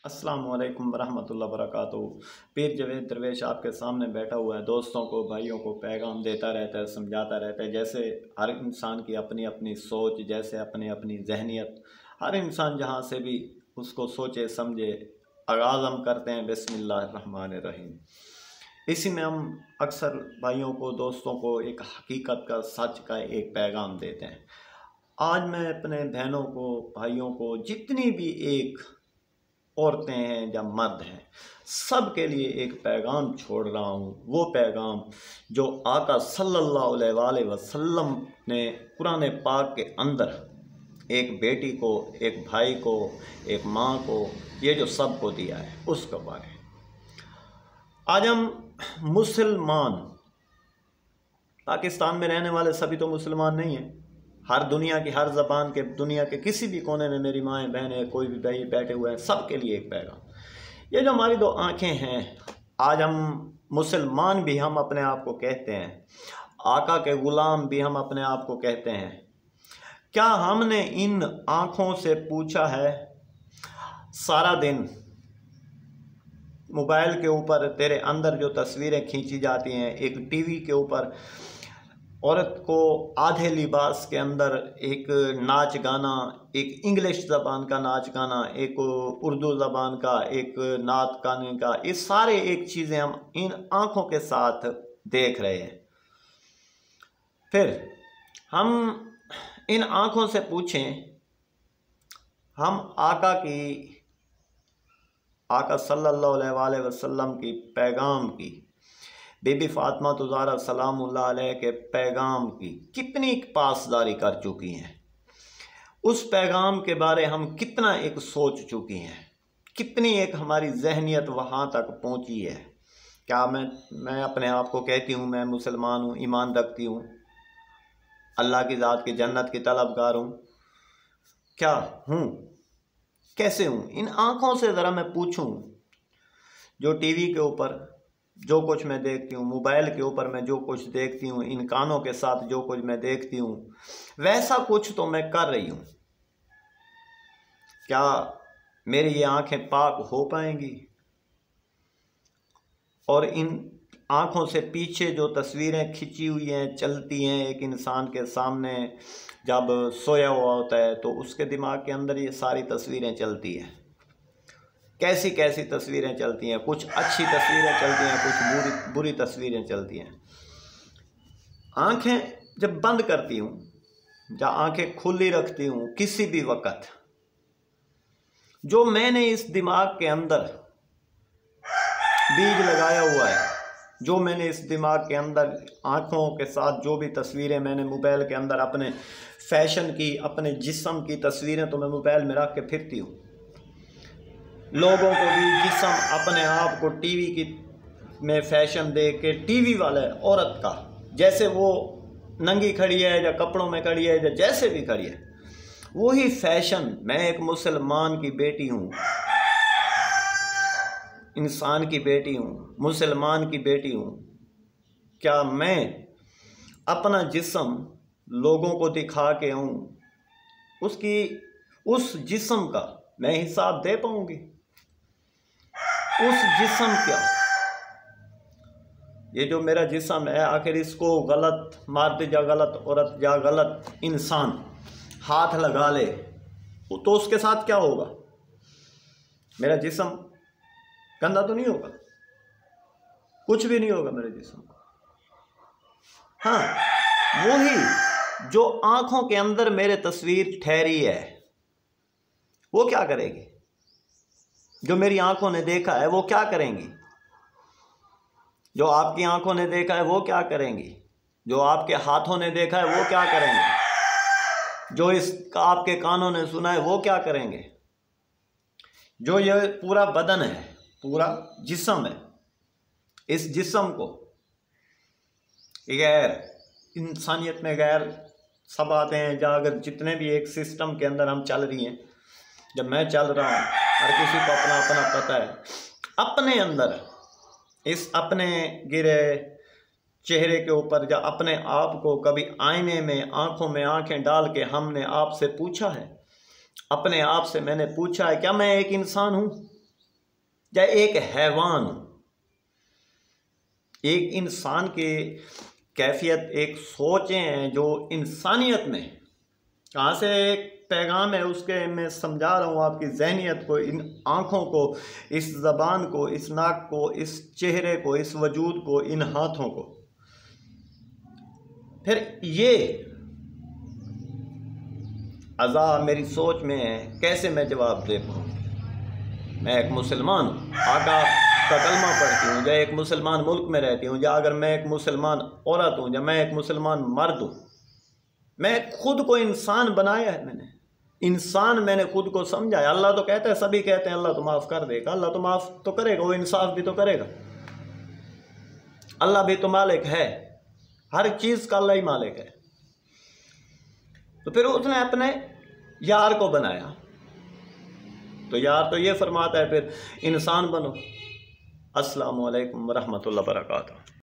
अस्सलाम वालेकुम वरहमतुल्लाहि वबरकातुहू। पीर जवेद दरवेश आपके सामने बैठा हुआ है। दोस्तों को, भाइयों को पैगाम देता रहता है, समझाता रहता है। जैसे हर इंसान की अपनी अपनी सोच, जैसे अपनी अपनी जहनियत, हर इंसान जहाँ से भी उसको सोचे समझे। आगाज़ हम करते हैं बिस्मिल्लाहिर्रहमानिर्रहीम। इसी में हम अक्सर भाइयों को, दोस्तों को एक हकीकत का, सच का एक पैगाम देते हैं। आज मैं अपने बहनों को, भाइयों को, जितनी भी एक औरतें हैं या मर्द हैं, सब के लिए एक पैगाम छोड़ रहा हूँ। वो पैगाम जो आका सल्लल्लाहु अलैहि वसल्लम ने कुरान पाक के अंदर एक बेटी को, एक भाई को, एक माँ को, ये जो सबको दिया है, उसके बारे में आज हम मुसलमान, पाकिस्तान में रहने वाले सभी तो मुसलमान नहीं हैं। हर दुनिया की, हर ज़बान के, दुनिया के किसी भी कोने में मेरी माएँ बहनें, कोई भी भाई बैठे हुए हैं, सब के लिए एक पैगाम। ये जो हमारी दो आँखें हैं, आज हम मुसलमान भी हम अपने आप को कहते हैं, आका के ग़ुलाम भी हम अपने आप को कहते हैं। क्या हमने इन आँखों से पूछा है सारा दिन मोबाइल के ऊपर तेरे अंदर जो तस्वीरें खींची जाती हैं, एक टीवी के ऊपर औरत को आधे लिबास के अंदर एक नाच गाना, एक इंग्लिश ज़बान का नाच गाना, एक उर्दू ज़बान का, एक नात गाने का, ये सारे एक चीज़ें हम इन आँखों के साथ देख रहे हैं। फिर हम इन आँखों से पूछें, हम आका सल्लल्लाहु अलैहि वसल्लम की पैगाम की, बीबी फातिमा ज़हरा सलामुल्लाह अलैहा के पैगाम की कितनी पासदारी कर चुकी हैं। उस पैगाम के बारे हम कितना एक सोच चुकी हैं, कितनी एक हमारी जहनियत वहाँ तक पहुँची है। क्या मैं अपने आप को कहती हूँ मैं मुसलमान हूँ, ईमान रखती हूँ, अल्लाह की ज़ात की जन्नत की तलबगार हूँ? क्या हूँ? कैसे हूँ? इन आँखों से ज़रा मैं पूछूँ, जो टीवी के ऊपर जो कुछ मैं देखती हूँ, मोबाइल के ऊपर मैं जो कुछ देखती हूँ, इन कानों के साथ जो कुछ मैं देखती हूँ, वैसा कुछ तो मैं कर रही हूँ। क्या मेरी ये आंखें पाक हो पाएंगी? और इन आँखों से पीछे जो तस्वीरें खिंची हुई हैं, चलती हैं एक इंसान के सामने जब सोया हुआ होता है, तो उसके दिमाग के अंदर ये सारी तस्वीरें चलती हैं। कैसी कैसी तस्वीरें चलती हैं, कुछ अच्छी तस्वीरें चलती हैं, कुछ बुरी तस्वीरें चलती हैं। आँखें जब बंद करती हूँ या आँखें खुली रखती हूँ, किसी भी वक्त जो मैंने इस दिमाग के अंदर बीज लगाया हुआ है, जो मैंने इस दिमाग के अंदर आँखों के साथ जो भी तस्वीरें मैंने मोबाइल के अंदर अपने फैशन की, अपने जिस्म की तस्वीरें तो मैं मोबाइल में रख के फिरती हूँ। लोगों को भी जिस्म अपने आप को टीवी की में फैशन दे के, टीवी वाले औरत का, जैसे वो नंगी खड़ी है या कपड़ों में खड़ी है या जैसे भी खड़ी है, वही फैशन। मैं एक मुसलमान की बेटी हूँ, इंसान की बेटी हूँ, मुसलमान की बेटी हूँ। क्या मैं अपना जिस्म लोगों को दिखा के आऊँ, उस जिस्म का मैं हिसाब दे पाऊँगी? उस जिस्म क्या, ये जो मेरा जिस्म है, आखिर इसको गलत मर्द या गलत औरत या गलत इंसान हाथ लगा ले तो उसके साथ क्या होगा? मेरा जिस्म गंदा तो नहीं होगा, कुछ भी नहीं होगा मेरे जिस्म को। हाँ, वही जो आँखों के अंदर मेरे तस्वीर ठहरी है, वो क्या करेगी? जो मेरी आंखों ने देखा है वो क्या करेंगी? जो आपकी आंखों ने देखा है वो क्या करेंगी? जो आपके हाथों ने देखा है वो क्या करेंगे? जो इसका आपके कानों ने सुना है वो क्या करेंगे? जो ये पूरा बदन है, पूरा जिस्म है, इस जिस्म को गैर इंसानियत में गैर सब आते हैं। जहाँ अगर जितने भी एक सिस्टम के अंदर हम चल रही हैं, जब मैं चल रहा हूँ, हर किसी को अपना अपना पता है। अपने अंदर इस अपने गिरे चेहरे के ऊपर या अपने आप को कभी आईने में, आंखों में आंखें डाल के हमने आपसे पूछा है? अपने आप से मैंने पूछा है क्या मैं एक इंसान हूँ? या एक हैवान, एक इंसान की कैफियत, एक सोचें हैं जो इंसानियत में कहाँ से एक पैगाम है, उसके मैं समझा रहा हूँ आपकी जहनियत को, इन आँखों को, इस ज़बान को, इस नाक को, इस चेहरे को, इस वजूद को, इन हाथों को। फिर ये अज़ा मेरी सोच में है, कैसे मैं जवाब दे पाऊँ? मैं एक मुसलमान हूँ, आका का कलमा पढ़ती हूँ, या एक मुसलमान मुल्क में रहती हूँ, या अगर मैं एक मुसलमान औरत हूँ, या मैं एक मुसलमान मर्द हूँ। मैं खुद को इंसान बनाया है, मैंने इंसान, मैंने खुद को समझा है। अल्लाह तो कहता है, सभी कहते हैं अल्लाह तो माफ़ कर देगा, अल्लाह तो माफ़ तो करेगा, वो इंसाफ भी तो करेगा। अल्लाह भी तो मालिक है, हर चीज़ का अल्लाह ही मालिक है। तो फिर उसने अपने यार को बनाया, तो यार तो ये फरमाता है फिर इंसान बनो। अस्सलामु अलैकुम वरहमतुल्लाहि वबरकातुहू।